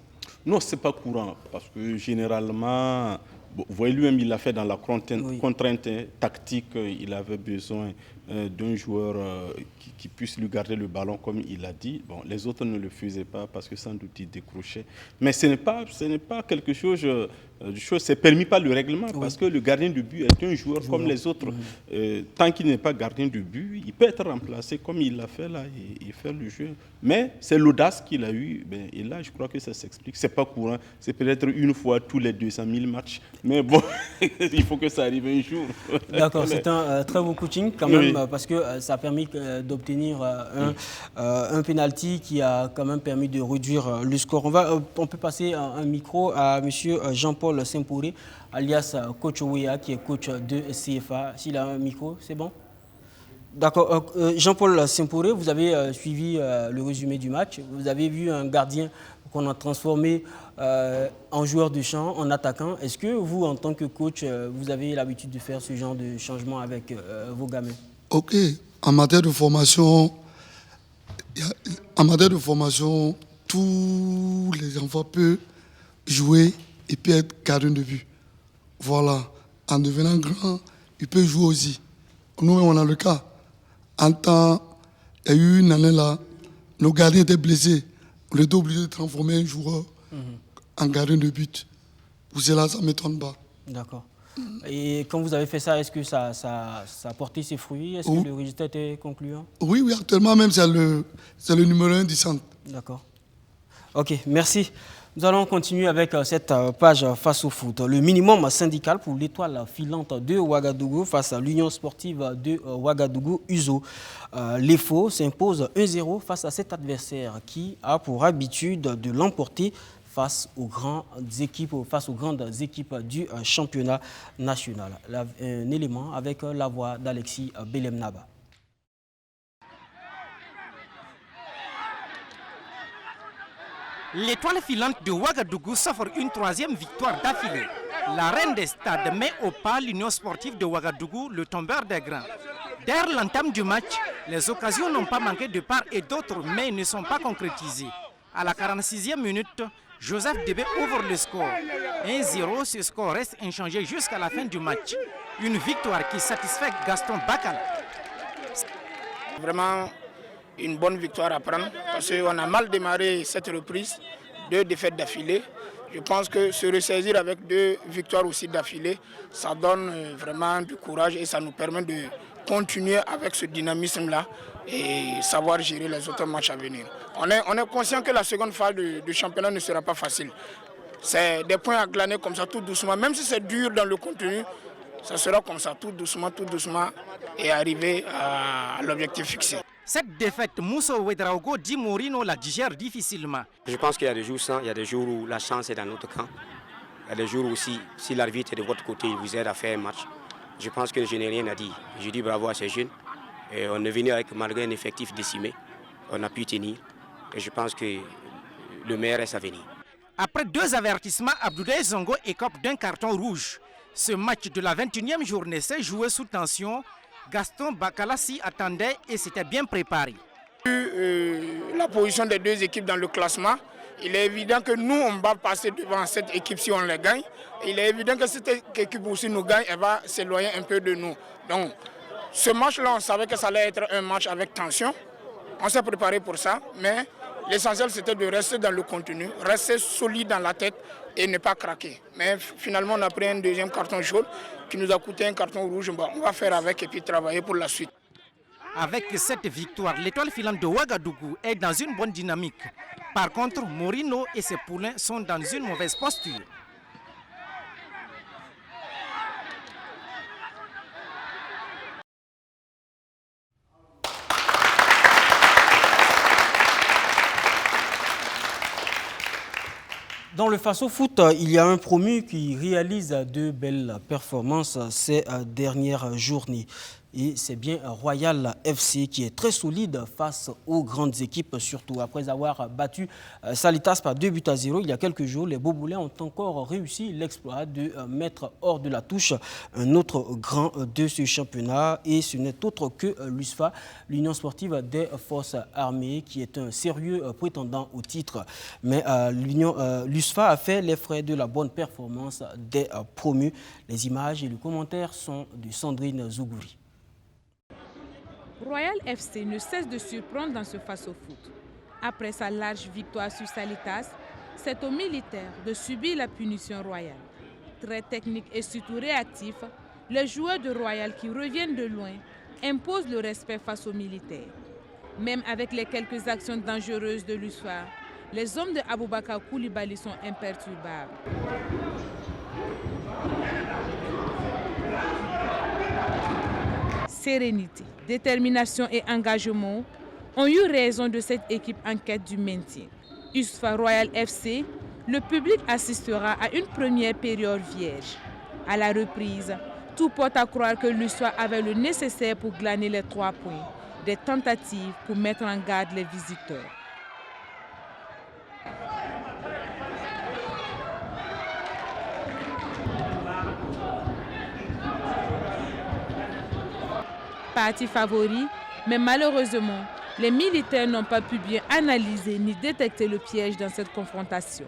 Non, ce n'est pas courant, parce que généralement, bon, vous voyez lui-même, il l'a fait dans la contrainte tactique, il avait besoin d'un joueur qui puisse lui garder le ballon comme il a dit. Bon, les autres ne le faisaient pas parce que sans doute ils décrochaient. Mais ce n'est pas quelque chose, c'est permis par le règlement parce que le gardien de but est un joueur comme les autres. Tant qu'il n'est pas gardien de but, il peut être remplacé comme il l'a fait là et faire le jeu. Mais c'est l'audace qu'il a eu. Et là, je crois que ça s'explique. Ce n'est pas courant. C'est peut-être une fois tous les 200 000 matchs. Mais bon, il faut que ça arrive un jour. D'accord, c'est un très beau coaching quand même parce que ça a permis d'obtenir un penalty qui a quand même permis de réduire le score. On peut passer un micro à M. Jean-Paul Saint-Pouré, alias Coach Ouéa, qui est coach de CFA. S'il a un micro, c'est bon? D'accord. Jean-Paul Simporé, vous avez suivi le résumé du match. Vous avez vu un gardien qu'on a transformé en joueur de champ, en attaquant. Est-ce que vous, en tant que coach, vous avez l'habitude de faire ce genre de changement avec vos gamins? Ok. En matière de formation, tous les enfants peuvent jouer et puis être gardien de but. Voilà. En devenant grand, ils peuvent jouer aussi. Nous-mêmes, on a le cas. En temps, il y a eu une année là, nos gardiens étaient blessés. On était obligé de transformer un joueur en gardien de but. Pour cela, ça ne m'étonne pas. D'accord. Et quand vous avez fait ça, est-ce que ça a porté ses fruits? Est-ce que le résultat était concluant? Oui, actuellement même, c'est le numéro 1 du centre. D'accord. Ok, merci. Nous allons continuer avec cette page face au foot. Le minimum syndical pour l'étoile filante de Ouagadougou face à l'Union sportive de Ouagadougou, USO. L'EFO s'impose 1-0 face à cet adversaire qui a pour habitude de l'emporter face aux grandes équipes du championnat national. Un élément avec la voix d'Alexis Belemnaba. L'étoile filante de Ouagadougou s'offre une 3e victoire d'affilée. La reine des stades met au pas l'Union sportive de Ouagadougou, le tombeur des grains. Dès l'entame du match, les occasions n'ont pas manqué de part et d'autre, mais ne sont pas concrétisées. À la 46e minute, Joseph Debé ouvre le score. 1-0, ce score reste inchangé jusqu'à la fin du match. Une victoire qui satisfait Gaston Bakala. Vraiment une bonne victoire à prendre parce qu'on a mal démarré cette reprise, 2 défaites d'affilée. Je pense que se ressaisir avec 2 victoires aussi d'affilée, ça donne vraiment du courage et ça nous permet de continuer avec ce dynamisme-là et savoir gérer les autres matchs à venir. On est conscient que la seconde phase du championnat ne sera pas facile. C'est des points à glaner comme ça tout doucement, même si c'est dur dans le contenu, ça sera comme ça tout doucement et arriver à l'objectif fixé. Cette défaite, Moussa Ouedraogo dit Morino la digère difficilement. Je pense qu'il y a des jours sans, il y a des jours où la chance est dans notre camp. Il y a des jours aussi, si l'arbitre est de votre côté, il vous aide à faire un match. Je pense que je n'ai rien à dire. Je dis bravo à ces jeunes. Et on est venu avec malgré un effectif décimé. On a pu tenir. Et je pense que le meilleur reste à venir. Après 2 avertissements, Abdoulaye Zongo écope d'un carton rouge. Ce match de la 21e journée s'est joué sous tension. Gaston Bakala s'y attendait et s'était bien préparé. La position des 2 équipes dans le classement, il est évident que nous, on va passer devant cette équipe si on les gagne. Il est évident que cette équipe aussi nous gagne, elle va s'éloigner un peu de nous. Donc, ce match-là, on savait que ça allait être un match avec tension. On s'est préparé pour ça, mais l'essentiel, c'était de rester dans le contenu, rester solide dans la tête et ne pas craquer. Mais finalement, on a pris un 2e carton jaune qui nous a coûté un carton rouge. Bon, on va faire avec et puis travailler pour la suite. Avec cette victoire, l'étoile filante de Ouagadougou est dans une bonne dynamique. Par contre, Morino et ses poulains sont dans une mauvaise posture. Dans le Faso Foot, il y a un promu qui réalise de belles performances ces dernières journées. Et c'est bien Royal FC qui est très solide face aux grandes équipes, surtout après avoir battu Salitas par 2-0 il y a quelques jours. Les Boboulins ont encore réussi l'exploit de mettre hors de la touche un autre grand de ce championnat. Et ce n'est autre que l'USFA, l'Union sportive des forces armées, qui est un sérieux prétendant au titre. Mais l'USFA a fait les frais de la bonne performance des promus. Les images et les commentaires sont de Sandrine Zougouri. Royal FC ne cesse de surprendre dans ce face-au-foot. Après sa large victoire sur Salitas, c'est aux militaires de subir la punition royale. Très technique et surtout réactif, les joueurs de Royal qui reviennent de loin imposent le respect face aux militaires. Même avec les quelques actions dangereuses de l'USFA, les hommes de Aboubakar Koulibaly sont imperturbables. Sérénité, détermination et engagement ont eu raison de cette équipe en quête du maintien. USFA Royal FC, le public assistera à une première période vierge. À la reprise, Tout porte à croire que l'USWA avait le nécessaire pour glaner les 3 points. Des tentatives pour mettre en garde les visiteurs. Parti favori, mais malheureusement, les militaires n'ont pas pu bien analyser ni détecter le piège dans cette confrontation.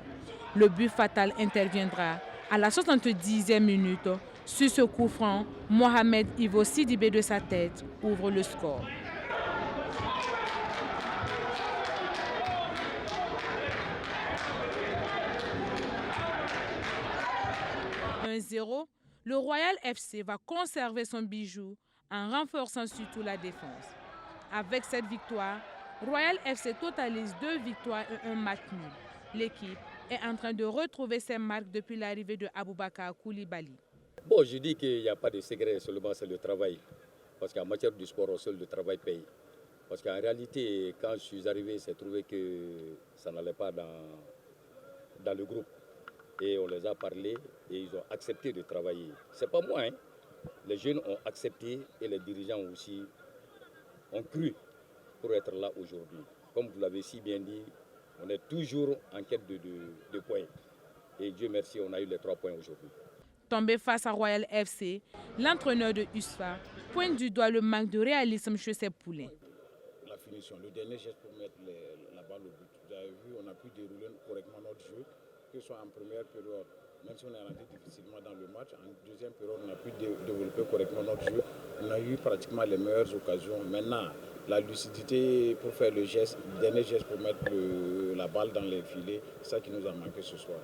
Le but fatal interviendra à la 70e minute. Sur ce coup franc, Mohamed Ivo Sidibé de sa tête ouvre le score. « 1-0, le Royal FC va conserver son bijou en renforçant surtout la défense. Avec cette victoire, Royal FC totalise 2 victoires et 1 match nul. L'équipe est en train de retrouver ses marques depuis l'arrivée de Aboubakar Koulibaly. Bon, je dis qu'il n'y a pas de secret, seulement c'est le travail. Parce qu'en matière du sport, seul le travail paye. Parce qu'en réalité, quand je suis arrivé, j'ai trouvé que ça n'allait pas dans le groupe. Et on les a parlé et ils ont accepté de travailler. C'est pas moi, hein. Les jeunes ont accepté et les dirigeants aussi ont cru pour être là aujourd'hui. Comme vous l'avez si bien dit, on est toujours en quête de points. Et Dieu merci, on a eu les 3 points aujourd'hui. Tombé face à Royal FC, l'entraîneur de USWA pointe du doigt le manque de réalisme chez ses poulains. La finition, le dernier geste pour mettre la balle au but. Vous avez vu, on a pu dérouler correctement notre jeu, que ce soit en première période. Même si on est rentré difficilement dans le match, en deuxième période, on a pu développer correctement notre jeu. On a eu pratiquement les meilleures occasions. Maintenant, la lucidité pour faire le geste, le dernier geste pour mettre la balle dans les filets, c'est ça qui nous a manqué ce soir.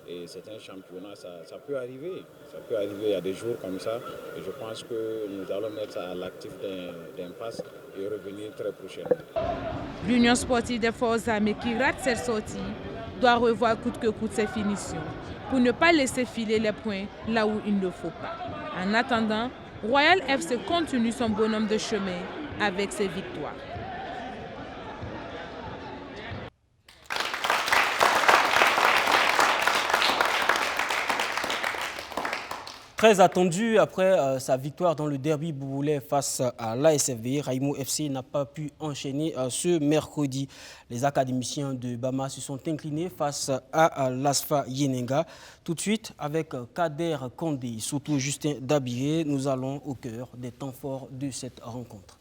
Et c'est un championnat, ça peut arriver. Ça peut arriver, il y a des jours comme ça. Et je pense que nous allons mettre ça à l'actif d'impasse et revenir très prochainement. L'Union sportive des forces armées qui rate cette sortie doit revoir coûte que coûte ses finitions pour ne pas laisser filer les points là où il ne faut pas. En attendant, Royal FC continue son bonhomme de chemin avec ses victoires. Très attendu après sa victoire dans le derby bouboulais face à l'ASFV, Raimo FC n'a pas pu enchaîner ce mercredi. Les académiciens de Bama se sont inclinés face à l'ASFA Yenenga. Tout de suite, avec Kader Kondé, surtout Justin Dabiré, nous allons au cœur des temps forts de cette rencontre.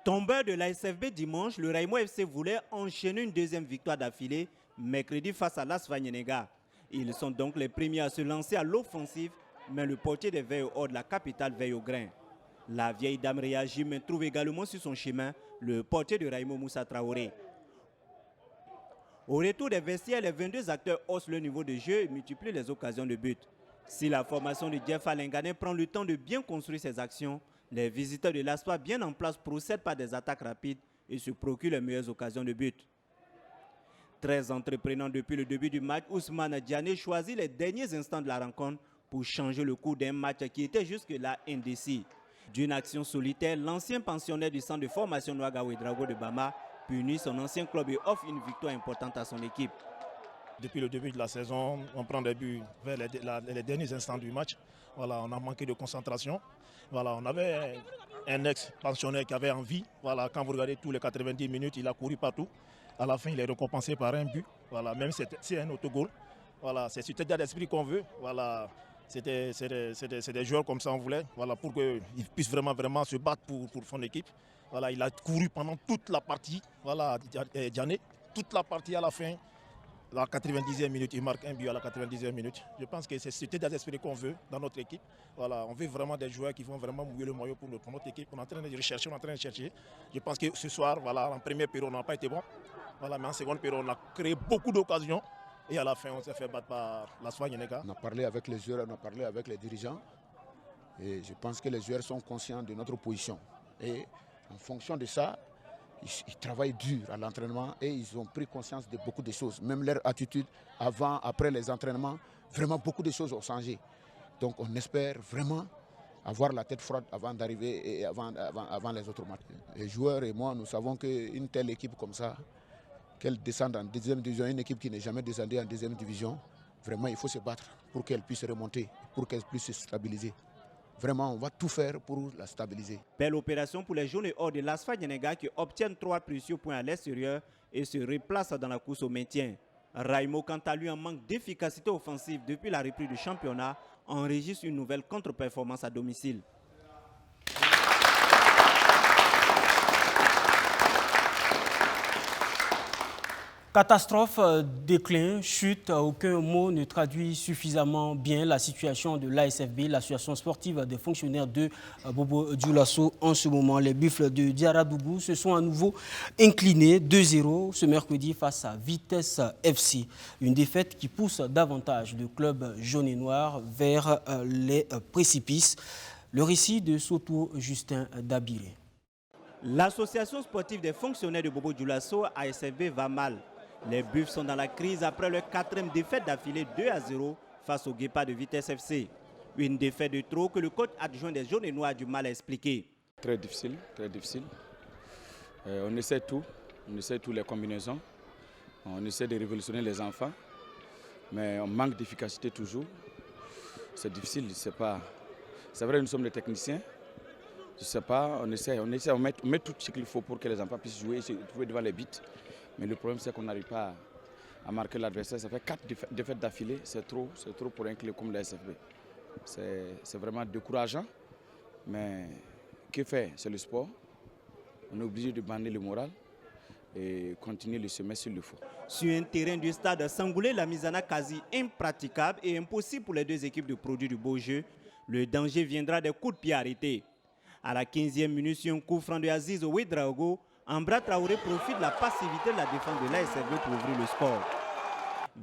Tombeur de l'ASFB dimanche, le Raimo FC voulait enchaîner une deuxième victoire d'affilée mercredi face à l'ASFA Yenenga. Ils sont donc les premiers à se lancer à l'offensive, mais le portier des veilles hors de la capitale veille au grain. La vieille dame réagit mais trouve également sur son chemin le portier de Raimo Moussa Traoré. Au retour des vestiaires, les 22 acteurs haussent le niveau de jeu et multiplient les occasions de but. Si la formation de Jeff Alengané prend le temps de bien construire ses actions, les visiteurs de l'ASPA bien en place procèdent par des attaques rapides et se procurent les meilleures occasions de but. Très entreprenant depuis le début du match, Ousmane Diané choisit les derniers instants de la rencontre pour changer le cours d'un match qui était jusque-là indécis. D'une action solitaire, l'ancien pensionnaire du centre de formation Ouagaoui Drago de Bama punit son ancien club et offre une victoire importante à son équipe. Depuis le début de la saison, on prend des buts vers les derniers instants du match. Voilà, on a manqué de concentration. Voilà, on avait un ex-pensionnaire qui avait envie. Voilà, quand vous regardez tous les 90 minutes, il a couru partout. À la fin, il est récompensé par un but. Voilà, même si c'est un autogol. Voilà, c'est cet état d'esprit qu'on veut. Voilà. C'est des joueurs comme ça on voulait, voilà, pour qu'ils puissent vraiment se battre pour son équipe. Voilà, il a couru pendant toute la partie, voilà, Diané, toute la partie à la fin, à la 90e minute, il marque un but à la 90e minute. Je pense que c'est cet état d'esprit qu'on veut dans notre équipe. Voilà, on veut vraiment des joueurs qui vont vraiment mouiller le maillot pour notre équipe. On est en train de rechercher, on est en train de chercher. Je pense que ce soir, voilà, en première période, on n'a pas été bon. Voilà, mais en seconde période, on a créé beaucoup d'occasions. Et à la fin, on s'est fait battre par l'ASFA Yenenga. On a parlé avec les joueurs, on a parlé avec les dirigeants. Et je pense que les joueurs sont conscients de notre position. Et en fonction de ça, ils travaillent dur à l'entraînement et ils ont pris conscience de beaucoup de choses. Même leur attitude avant, après les entraînements, vraiment beaucoup de choses ont changé. Donc on espère vraiment avoir la tête froide avant d'arriver et avant les autres matchs. Les joueurs et moi, nous savons qu'une telle équipe comme ça, qu'elle descende en deuxième division, une équipe qui n'est jamais descendue en deuxième division, vraiment il faut se battre pour qu'elle puisse remonter, pour qu'elle puisse se stabiliser. vraiment, on va tout faire pour la stabiliser. Belle opération pour les jaunes et or de l'ASFA Niénega qui obtiennent 3 précieux points à l'extérieur et se replacent dans la course au maintien. Raimo, quant à lui, en manque d'efficacité offensive depuis la reprise du championnat, enregistre une nouvelle contre-performance à domicile. Catastrophe, déclin, chute, aucun mot ne traduit suffisamment bien la situation de l'ASFB, l'association sportive des fonctionnaires de Bobo Dioulasso. En ce moment, les Buffles de Diaradougou se sont à nouveau inclinés 2-0 ce mercredi face à Vitesse FC. Une défaite qui pousse davantage le club jaune et noir vers les précipices. Le récit de Soto Justin Dabiré. L'association sportive des fonctionnaires de Bobo Dioulasso, ASFB, va mal. Les Buffs sont dans la crise après leur 4e défaite d'affilée 2-0 face au Guépa de Vitesse FC. Une défaite de trop que le coach adjoint des jaunes et noirs a du mal à expliquer. Très difficile, très difficile. On essaie toutes les combinaisons. On essaie de révolutionner les enfants, mais on manque d'efficacité toujours. C'est difficile, je sais pas. C'est vrai, nous sommes des techniciens. Je sais pas, on met tout ce qu'il faut pour que les enfants puissent jouer et se trouver devant les buts. Mais le problème, c'est qu'on n'arrive pas à marquer l'adversaire. Ça fait 4 défaites d'affilée, c'est trop pour un club comme la SFB. C'est vraiment décourageant, mais que faire? C'est le sport. On est obligé de bander le moral et continuer le semestre s'il le faut. Sur un terrain du stade Sangoulé, la mise en œuvre quasi impraticable et impossible pour les deux équipes de produire du beau jeu. Le danger viendra des coups de pied arrêtés. À la 15e minute, sur un coup franc de Aziz Ouedraogo, Ambra Traoré profite de la passivité de la défense de l'ASFB pour ouvrir le score.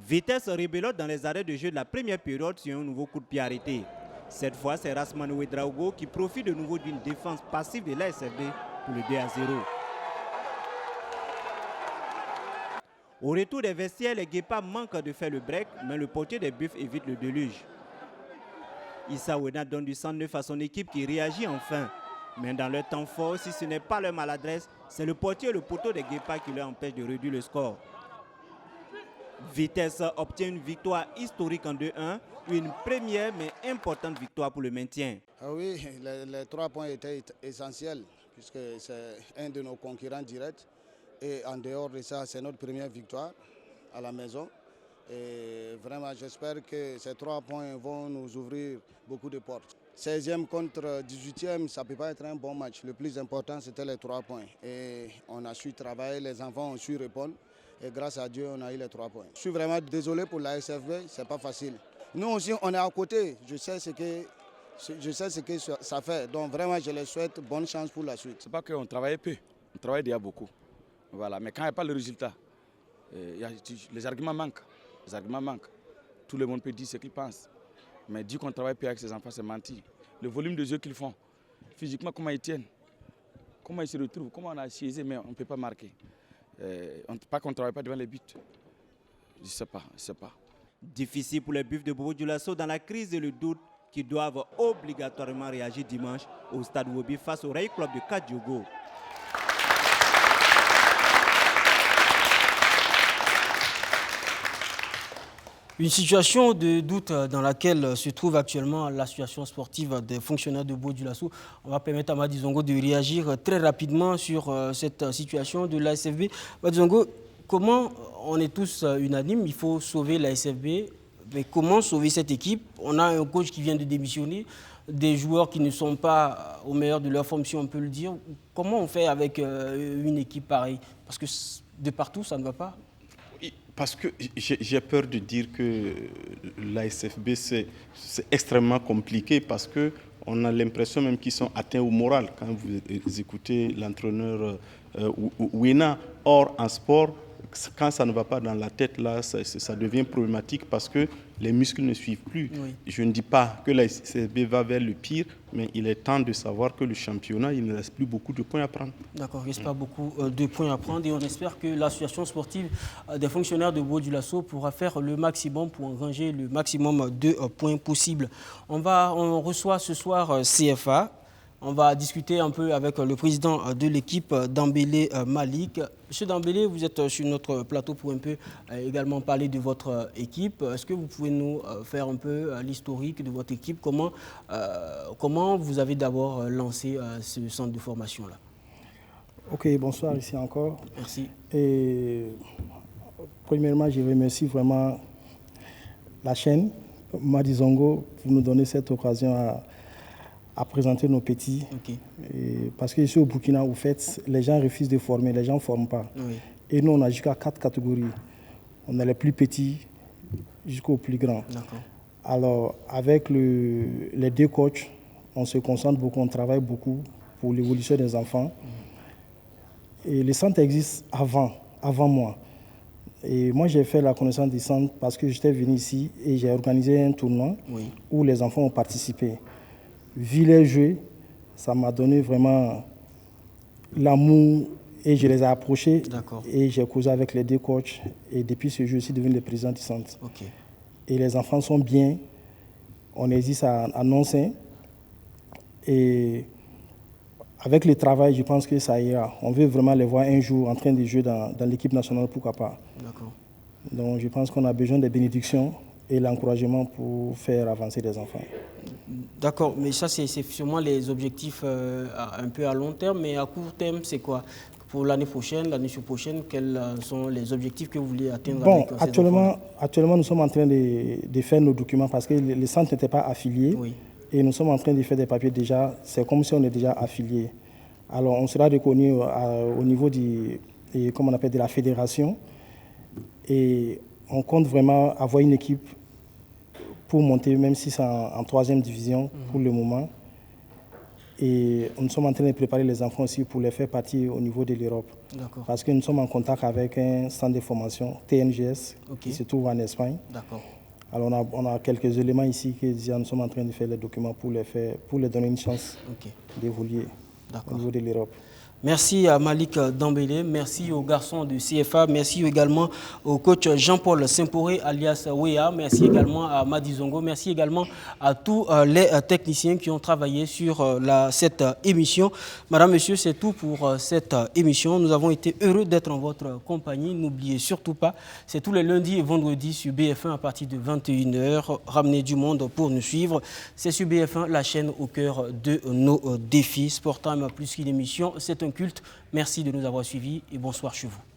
Vitesse rebelote dans les arrêts de jeu de la première période sur un nouveau coup de pied arrêté. Cette fois, c'est Rasman Ouedraogo qui profite de nouveau d'une défense passive de l'ASFB pour le 2-0. Au retour des vestiaires, les Guépas manquent de faire le break, mais le portier des Buffs évite le déluge. Issa Wena donne du 109 à son équipe qui réagit enfin. Mais dans leur temps fort, si ce n'est pas leur maladresse, c'est le portier et le poteau des Guépas qui leur empêchent de réduire le score. Vitesse obtient une victoire historique en 2-1, une première mais importante victoire pour le maintien. Ah oui, les 3 points étaient essentiels puisque c'est un de nos concurrents directs. Et en dehors de ça, c'est notre première victoire à la maison. Et vraiment, j'espère que ces 3 points vont nous ouvrir beaucoup de portes. 16e contre 18e, ça ne peut pas être un bon match. Le plus important, c'était les 3 points. Et on a su travailler, les enfants ont su répondre. Et grâce à Dieu, on a eu les 3 points. Je suis vraiment désolé pour la SFB, ce n'est pas facile. Nous aussi, on est à côté. Je sais ce que ça fait. Donc vraiment, je les souhaite bonne chance pour la suite. Ce n'est pas qu'on travaille peu, on travaille déjà beaucoup. Voilà. Mais quand il n'y a pas le résultat, les arguments manquent. Les arguments manquent. Tout le monde peut dire ce qu'il pense. Mais dire qu'on travaille peu avec ses enfants, c'est mentir. Le volume de jeu qu'ils font, physiquement, comment ils tiennent, comment ils se retrouvent, comment on a essayé, mais on ne peut pas marquer. Pas qu'on ne travaille pas devant les buts. Je ne sais pas, Difficile pour les Buffs de Bobo Dioulasso dans la crise et le doute qui doivent obligatoirement réagir dimanche au stade Wobi face au Ray Club de Kadiogo. Une situation de doute dans laquelle se trouve actuellement l'association sportive des fonctionnaires de Bobo Dioulasso. On va permettre à Madi Zongo de réagir très rapidement sur cette situation de l'ASFB. Madi Zongo, comment on est tous unanimes, il faut sauver l'ASFB, mais comment sauver cette équipe? On a un coach qui vient de démissionner, des joueurs qui ne sont pas au meilleur de leur forme, si on peut le dire. Comment on fait avec une équipe pareille? Parce que de partout, ça ne va pas. Parce que j'ai peur de dire que l'ASFB, c'est extrêmement compliqué parce qu'on a l'impression même qu'ils sont atteints au moral quand vous écoutez l'entraîneur Wena. Or, en sport, quand ça ne va pas dans la tête, là, ça devient problématique parce que les muscles ne suivent plus. Oui. Je ne dis pas que la SFB va vers le pire, mais il est temps de savoir que le championnat, il ne reste plus beaucoup de points à prendre. D'accord, il ne reste pas beaucoup de points à prendre et on espère que l'association sportive des fonctionnaires de Bobo Dioulasso pourra faire le maximum pour engranger le maximum de points possibles. On reçoit ce soir CFA. On va discuter un peu avec le président de l'équipe, Dambélé Malik. Monsieur Dambélé, vous êtes sur notre plateau pour un peu également parler de votre équipe. Est-ce que vous pouvez nous faire un peu l'historique de votre équipe? Comment vous avez d'abord lancé ce centre de formation-là? Ok, bonsoir ici encore. Merci. Et premièrement, je remercie vraiment la chaîne Madi Zongo pour nous donner cette occasion à présenter nos petits. Okay. Parce qu'ici au Burkina, au fait, les gens refusent de former, les gens ne forment pas. Oui. Et nous, on a jusqu'à 4 catégories. On a les plus petits jusqu'aux plus grands. Alors, avec les 2 coachs, on se concentre beaucoup, on travaille beaucoup pour l'évolution des enfants. Et le centre existe avant moi. Et moi, j'ai fait la connaissance du centre parce que j'étais venu ici et j'ai organisé un tournoi où les enfants ont participé. Vu les jeux, ça m'a donné vraiment l'amour et je les ai approchés. Et j'ai causé avec les 2 coachs. Et depuis ce jeu, je suis devenu le président du centre. Okay. Et les enfants sont bien. On existe à Noncin. Et avec le travail, je pense que ça ira. On veut vraiment les voir un jour en train de jouer dans l'équipe nationale, pourquoi pas. Donc je pense qu'on a besoin des bénédictions et l'encouragement pour faire avancer les enfants. D'accord, mais ça c'est sûrement les objectifs un peu à long terme, mais à court terme c'est quoi? Pour l'année prochaine, l'année prochaine, quels sont les objectifs que vous voulez atteindre avec ces actuellement, nous sommes en train de faire nos documents parce que le centre n'était pas affilié. Et nous sommes en train de faire des papiers déjà. C'est comme si on est déjà affilié. Alors on sera reconnu au niveau de la fédération. Et on compte vraiment avoir une équipe pour monter, même si c'est en 3e division pour le moment. Et nous sommes en train de préparer les enfants aussi pour les faire partir au niveau de l'Europe. Parce que nous sommes en contact avec un centre de formation, TNGS, qui se trouve en Espagne. Alors on a quelques éléments ici que nous sommes en train de faire les documents pour les donner une chance d'évoluer au niveau de l'Europe. Merci à Malik Dambélé, merci aux garçons de CFA, merci également au coach Jean-Paul Simporé alias Wea, merci également à Madi Zongo, merci également à tous les techniciens qui ont travaillé sur cette émission. Madame, Monsieur, c'est tout pour cette émission. Nous avons été heureux d'être en votre compagnie. N'oubliez surtout pas, c'est tous les lundis et vendredis sur BF1 à partir de 21h. Ramenez du monde pour nous suivre. C'est sur BF1, la chaîne au cœur de nos défis. Sport Time plus qu'une émission, c'est un culte. Merci de nous avoir suivis et bonsoir chez vous.